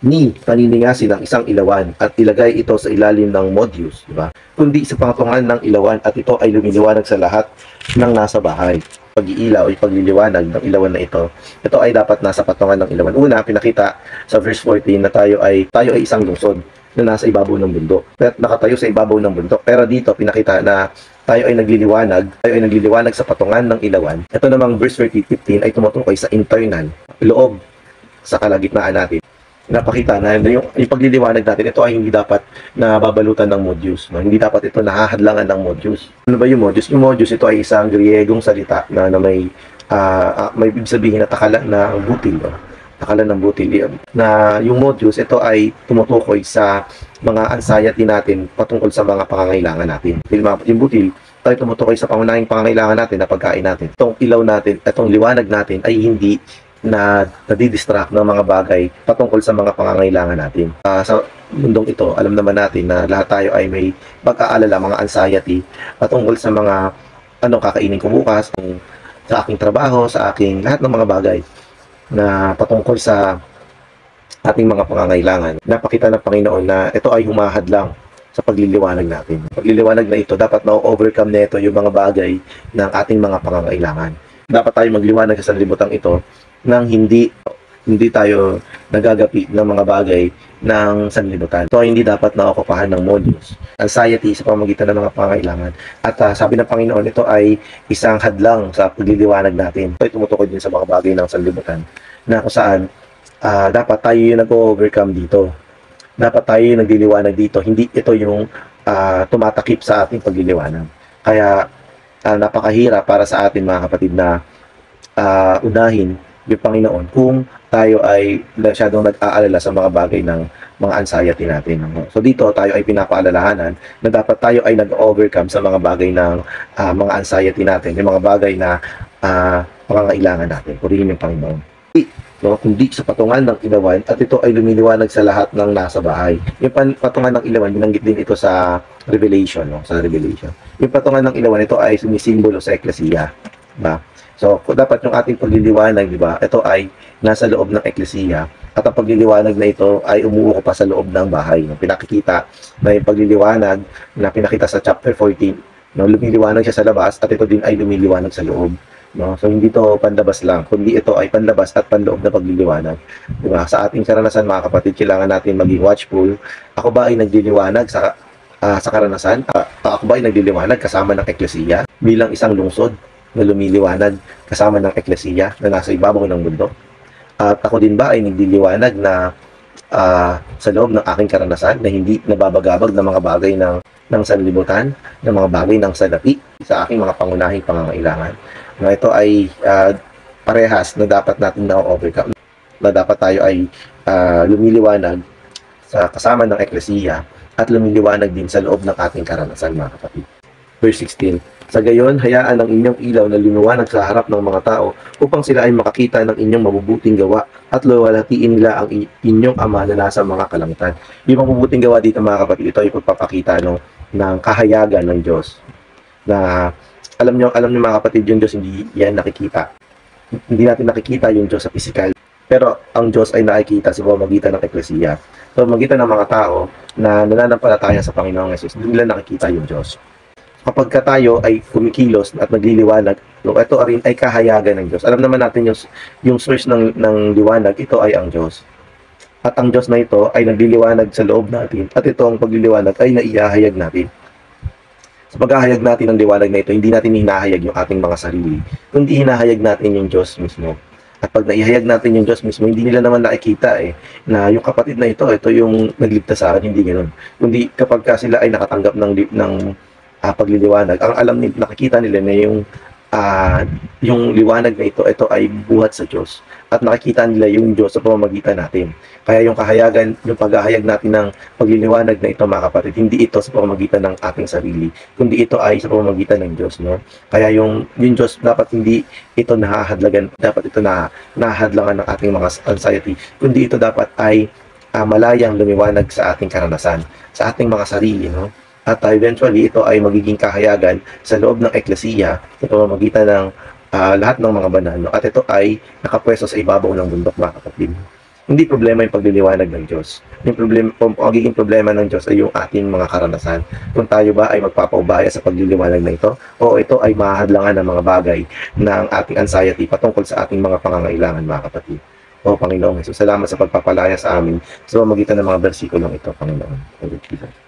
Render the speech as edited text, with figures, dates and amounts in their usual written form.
ni paniningasin ng isang ilawan at ilagay ito sa ilalim ng modyus, di ba? Kundi sa pangatungan ng ilawan at ito ay lumiliwanag sa lahat ng nasa bahay. Pag-iilaw o pagliliwanag ng ilawan na ito ay dapat nasa patungan ng ilawan. Una, pinakita sa verse 14 na tayo ay isang lungsod na nasa ibabaw ng bundok. At nakatayo sa ibabaw ng bundok. Pero dito, pinakita na tayo ay nagliliwanag sa patungan ng ilawan. Ito namang verse 15 ay tumutukoy sa internal, loob sa kalagitnaan natin. Napakita na yung pagliliwanag natin, ito ay hindi dapat na babalutan ng modyus. No? Hindi dapat ito nahahadlangan ng modyus. Ano ba yung modyus? Yung modyus, ito ay isang Griegong salita na may ibig sabihin na takalan na butil. No? Takalan ng butil. Na yung modyus, ito ay tumutukoy sa mga anxiety natin patungkol sa mga pangangailangan natin. Yung butil, tayo tumutukoy sa pangunahing pangangailangan natin na pagkain natin. Itong ilaw natin, itong liwanag natin ay hindi na nadidistract ng mga bagay patungkol sa mga pangangailangan natin. Sa mundong ito, alam naman natin na lahat tayo ay may pag-aalala, mga anxiety patungkol sa mga anong kakainin ko bukas, sa aking trabaho, sa aking lahat ng mga bagay na patungkol sa ating mga pangangailangan. Napakita ng Panginoon na ito ay humahadlang sa pagliliwanag natin. Pagliliwanag na ito, dapat na-overcome nito yung mga bagay ng ating mga pangangailangan. Dapat tayo magliwanag sa sanlibutan ito nang hindi tayo nagagapi ng mga bagay ng sanlibutan. So, hindi dapat naokupahan ng modyus. Anxiety sa pamamagitan ng mga pangangailangan. At sabi ng Panginoon, ito ay isang hadlang sa pagliliwanag natin. Ito ay tumutukoy din sa mga bagay ng sanlibutan na kung saan dapat tayo yung nag-overcome dito. Dapat tayo yung nagliliwanag dito. Hindi ito yung tumatakip sa ating pagliliwanag. Kaya napakahirap para sa atin mga kapatid na unahin yung Panginoon kung tayo ay masyadong nag-aalala sa mga bagay ng mga anxiety natin. So dito tayo ay pinapaalalahanan na dapat tayo ay nag-overcome sa mga bagay ng mga anxiety natin, yung mga bagay na pangangailangan natin. Purihin yung Panginoon. No, kundi sa patungan ng ilawan at ito ay lumiliwanag sa lahat ng nasa bahay. Yung patungan ng ilawan, binanggit din ito sa Revelation, no? Sa Revelation. Yung patungan ng ilawan, ito ay sumisimbolo sa Ecclesia. Diba? So, dapat yung ating pagliliwanag, di ba, ito ay nasa loob ng Ecclesia at ang pagliliwanag na ito ay umuuko pa sa loob ng bahay. No? Pinakikita na yung pagliliwanag na pinakita sa chapter 14, no? Lumiliwanag siya sa labas at ito din ay lumiliwanag sa loob. No? So, hindi to panlabas lang, kundi ito ay panlabas at panloob na pagliliwanag. Diba? Sa ating karanasan, mga kapatid, kailangan natin maging watchful. Ako ba ay nagliliwanag sa karanasan? Ako ba ay nagliliwanag kasama ng Ecclesia bilang isang lungsod na lumiliwanag kasama ng Ecclesia na nasa ibabaw ng mundo? At ako din ba ay nagliliwanag na sa loob ng aking karanasan na hindi nababagabag ng mga bagay ng sanlibutan, ng mga bagay ng salapi sa aking mga pangunahing pangangailangan? Na ito ay parehas na dapat natin na-overcome, na dapat tayo ay lumiliwanag sa kasama ng Ecclesia at lumiliwanag din sa loob ng ating karanasan, mga kapatid. Verse 16, sa gayon, hayaan ang inyong ilaw na lumiwanag sa harap ng mga tao upang sila ay makakita ng inyong mabubuting gawa at luwalhatiin nila ang inyong Ama na nasa mga kalangitan. Yung mabubuting gawa dito, mga kapatid, ito ay pagpapakita ng kahayagan ng Diyos. Na alam niyo mga kapatid, yung Diyos hindi yan nakikita. Hindi natin nakikita yung Diyos sa physical. Pero ang Diyos ay nakikita sa pamamagitan ng Ecclesia. Sa pamamagitan ng mga tao na nananampalataya sa Panginoong Yesus, hindi nila nakikita yung Diyos. Kapag tayo ay kumikilos at nagliliwanag, ito rin ay kahayagan ng Diyos. Alam naman natin yung source ng liwanag, ito ay ang Diyos. At ang Diyos na ito ay nagliliwanag sa loob natin. At ito ang pagliliwanag ay naihahayag natin. Sa paghahayag natin ng liwanag na ito, hindi natin hinahayag yung ating mga sarili, kundi hinahayag natin yung Diyos mismo. At pag naihayag natin yung Diyos mismo, hindi nila naman nakikita na yung kapatid na ito yung nagligtas sa akin, hindi ganoon. Kundi kapag sila ay nakatanggap ng pagliliwanag, ang alam nila, nakikita nila na yung liwanag na ito ay buhat sa Diyos. At nakikita nila yung Diyos sa pamamagitan natin. Kaya yung kahayagan, yung paghahayag natin ng pagliliwanag na ito, mga kapatid, hindi ito sa pamamagitan ng ating sarili, kundi ito ay sa pamamagitan ng Diyos. No? Kaya yung Diyos, dapat hindi ito nahahadlagan, dapat ito nahahadlangan ng ating mga anxiety, kundi ito dapat ay malayang lumiwanag sa ating karanasan, sa ating mga sarili. No? At eventually, ito ay magiging kahayagan sa loob ng Ecclesia sa pamamagitan ng lahat ng mga banal. No? At ito ay nakapwesto sa ibabaw ng bundok, mga kapatid. Hindi problema yung pagliliwanag ng Diyos. Yung problema, ang magiging problema ng Diyos ay yung ating mga karanasan. Kung tayo ba ay magpapaubaya sa pagliliwanag na ito, o ito ay mahadlangan ng mga bagay ng ating anxiety patungkol sa ating mga pangangailangan, mga kapatid. O Panginoong Jesus, salamat sa pagpapalaya sa amin sa pamamagitan ng mga bersikulong ito, Panginoon.